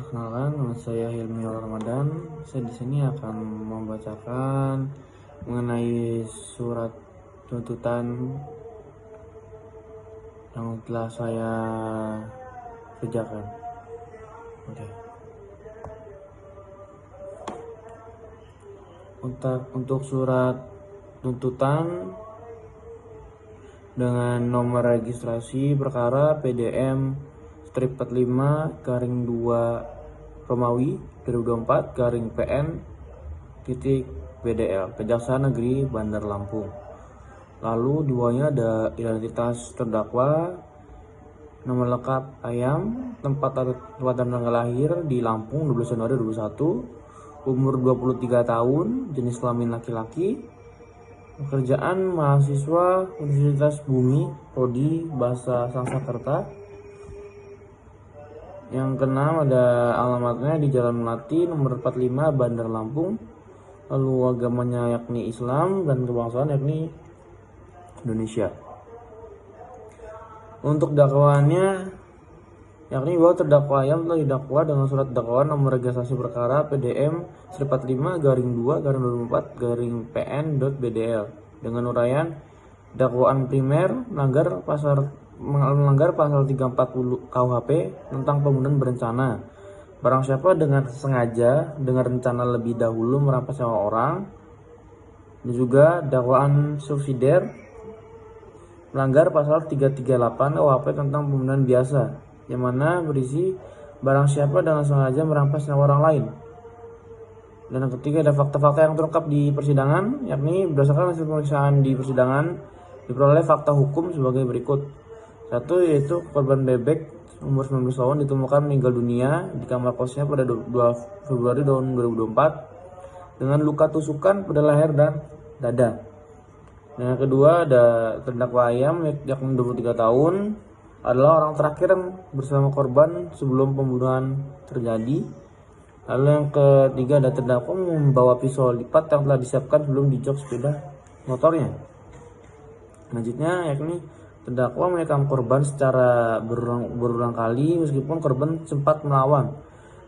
Perkenalkan, nama saya Hilmi Ramadan. Saya di sini akan membacakan mengenai surat tuntutan yang telah saya kerjakan. Oke. Untuk surat tuntutan dengan nomor registrasi perkara PDM strip 45 garing 2 Romawi 2024 garing PN titik BDL Kejaksaan Negeri Bandar Lampung. Lalu di bawahnya ada identitas terdakwa, nama lengkap Ayam, tempat dan tanggal lahir di Lampung 12 Januari 2021, umur 23 tahun, jenis kelamin laki-laki, pekerjaan mahasiswa Universitas Bumi, Prodi Bahasa Sanskerta. Yang keenam ada alamatnya di Jalan Melati nomor 45 Bandar Lampung. Lalu agamanya yakni Islam dan kebangsaan yakni Indonesia. Untuk dakwaannya yakni bahwa terdakwa Ayam telah didakwa dengan surat dakwaan nomor registrasi perkara PDM 45 garing 2 garing 2024 garing PN.BDL dengan uraian dakwaan primer melanggar pasal 340 KUHP tentang pembunuhan berencana. Barang siapa dengan sengaja dengan rencana lebih dahulu merampas nyawa orang. Dan juga dakwaan subsidiar melanggar pasal 338 KUHP tentang pembunuhan biasa, yang mana berisi barang siapa dengan sengaja merampas nyawa orang lain. Dan yang ketiga ada fakta-fakta yang terungkap di persidangan, yakni berdasarkan hasil pemeriksaan di persidangan diperoleh fakta hukum sebagai berikut. Satu, yaitu korban bebek umur 19 tahun ditemukan meninggal dunia di kamar kosnya pada 2 Februari tahun 2024 dengan luka tusukan pada leher dan dada. Dan yang kedua ada terdakwa Ayam yakni 23 tahun adalah orang terakhir yang bersama korban sebelum pembunuhan terjadi. Lalu yang ketiga ada terdakwa membawa pisau lipat yang telah disiapkan sebelum dijok sepeda motornya. Selanjutnya yakni terdakwa menikam korban secara berulang kali meskipun korban sempat melawan.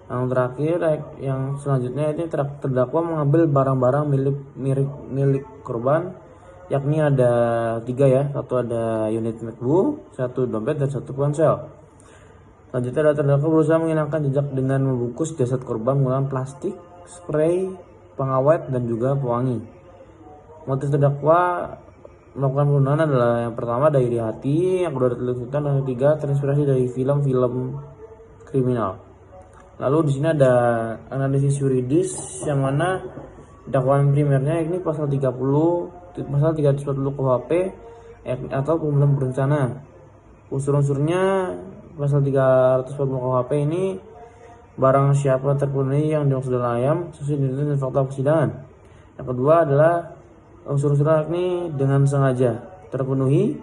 Yang terakhir yang selanjutnya ini terdakwa mengambil barang-barang milik korban, yakni ada 3 ya, satu ada unit MacBook, satu dompet dan satu ponsel. Selanjutnya ada terdakwa berusaha menghilangkan jejak dengan membungkus jasad korban menggunakan plastik, spray, pengawet dan juga pewangi. Motif terdakwa melakukan pembunuhan adalah yang pertama dari hati, yang kedua dari tuntutan, dan yang ketiga terinspirasi dari film-film kriminal. Lalu di sini ada analisis yuridis yang mana dakwaan primernya ini pasal 340 KUHP atau pembunuhan berencana. Unsur-unsurnya pasal 340 KUHP ini barang siapa terpenuhi yang dimaksud dalam Ayam sesuai dengan fakta persidangan. Yang kedua adalah unsur-unsur ini dengan sengaja terpenuhi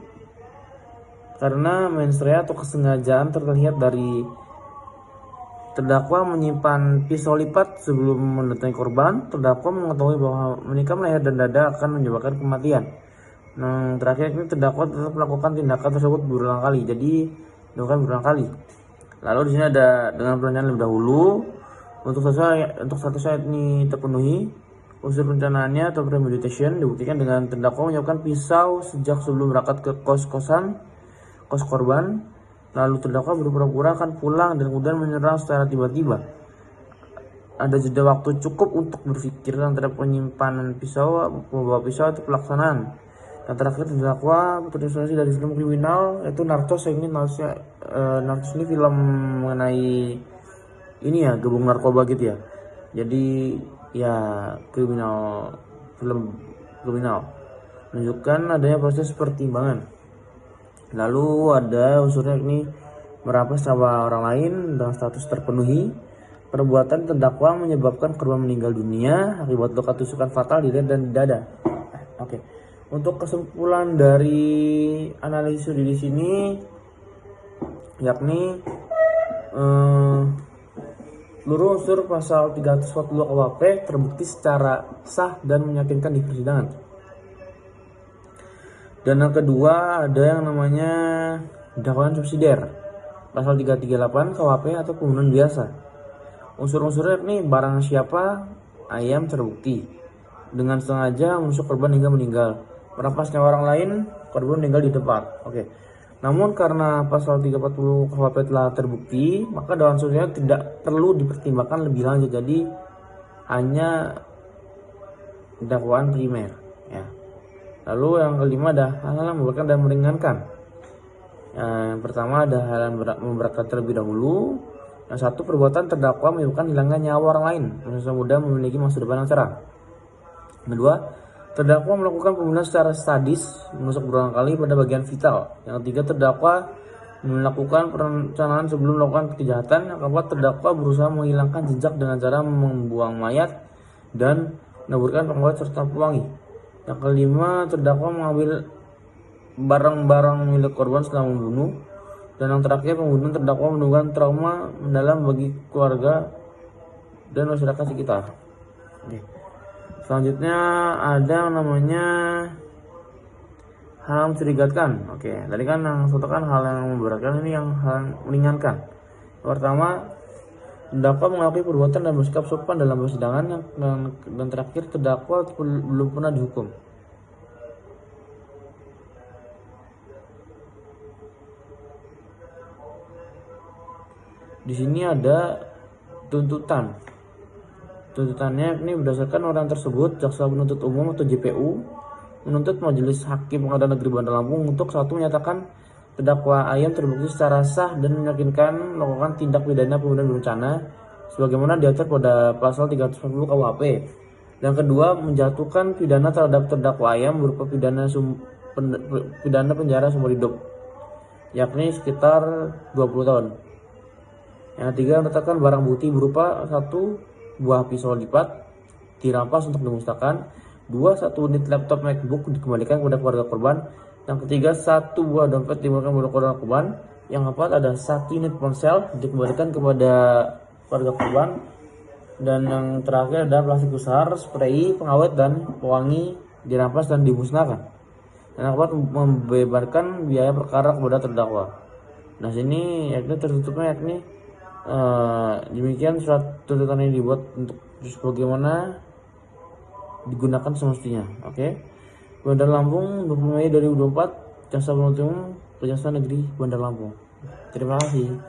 karena mensrea atau kesengajaan terlihat dari terdakwa menyimpan pisau lipat sebelum mendatangi korban. Terdakwa mengetahui bahwa menikam leher dan dada akan menyebabkan kematian. Nah, terakhir ini terdakwa tetap melakukan tindakan tersebut berulang kali. Jadi dilakukan berulang kali. Lalu di sini ada dengan perencanaan lebih dahulu. Untuk satu saat ini terpenuhi. Unsur perencanaannya atau premeditation dibuktikan dengan terdakwa menyiapkan pisau sejak sebelum berangkat ke kos korban. Lalu terdakwa berpura-pura akan pulang dan kemudian menyerang secara tiba-tiba. Ada jeda waktu cukup untuk berpikir antara penyimpanan pisau, membawa pisau atau pelaksanaan. Dan terakhir terdakwa terinspirasi dari film kriminal yaitu Narcos. Narcos ini film mengenai ini ya, gabung narkoba gitu ya. Jadi ya film kriminal menunjukkan adanya proses pertimbangan. Lalu ada unsurnya ini merampas nyawa orang lain dengan status terpenuhi. Perbuatan terdakwa menyebabkan korban meninggal dunia akibat luka tusukan fatal di leher dan dada. Oke. Untuk kesimpulan dari analisis di sini yakni seluruh unsur pasal 340 KUHP terbukti secara sah dan meyakinkan di persidangan. Dan yang kedua ada yang namanya dakwaan subsidiar pasal 338 KUHP atau pembunuhan biasa. Unsur-unsurnya yakni barang siapa ayam terbukti dengan sengaja menusuk korban hingga meninggal, merampas nyawa orang lain, korban meninggal di tempat. Oke. Namun karena pasal 340 KUHP telah terbukti, maka dakwaan sosial tidak perlu dipertimbangkan lebih lanjut. Jadi hanya dakwaan primer ya. Lalu yang kelima ada hal-hal yang memberatkan dan meringankan. Yang pertama ada hal yang memberatkan terlebih dahulu. Yang satu, perbuatan terdakwa menyebabkan hilangnya nyawa orang lain, mahasiswa muda memiliki masa depan yang cerah. Kedua, terdakwa melakukan pembunuhan secara sadis, menusuk berulang kali pada bagian vital. Yang ketiga, terdakwa melakukan perencanaan sebelum melakukan kejahatan. Yang keempat, terdakwa berusaha menghilangkan jejak dengan cara membuang mayat dan menaburkan pengawet serta pewangi. Yang kelima, terdakwa mengambil barang-barang milik korban setelah membunuh. Dan yang terakhir, pembunuhan terdakwa menimbulkan trauma mendalam bagi keluarga dan masyarakat sekitar. Oke. Selanjutnya ada yang namanya hal yang mencurigakan. Oke, tadi kan yang satu kan hal yang memberatkan, ini yang hal yang meringankan. Yang pertama, terdakwa mengakui perbuatan dan bersikap sopan dalam persidangan. Dan terakhir, terdakwa belum pernah dihukum. Di sini ada tuntutan. Tuntutannya ini berdasarkan orang tersebut, jaksa penuntut umum atau JPU menuntut Majelis Hakim Pengadilan Negeri Bandar Lampung untuk satu, menyatakan terdakwa ayam terbukti secara sah dan meyakinkan melakukan tindak pidana pembunuhan berencana sebagaimana diatur pada pasal 340 KUHP. Dan kedua, menjatuhkan pidana terhadap terdakwa ayam berupa pidana penjara seumur hidup, yakni sekitar 20 tahun. Yang ketiga, menetapkan barang bukti berupa 1 buah pisau lipat dirampas untuk dimusnahkan, 2 1 unit laptop MacBook dikembalikan kepada keluarga korban, yang ketiga 1 buah dompet dikembalikan kepada keluarga korban, yang keempat ada 1 unit ponsel dikembalikan kepada keluarga korban, dan yang terakhir ada plastik besar, spray, pengawet dan pewangi dirampas dan dimusnahkan. Dan yang keempat, membebankan biaya perkara kepada terdakwa. Nah, sini yakni tertutupnya yakni demikian surat tuntutan ini dibuat untuk bagaimana digunakan semestinya. Oke. Bandar Lampung 20 Mei 2024, Jaksa Penuntut Umum Kejaksaan Negeri Bandar Lampung. Terima kasih.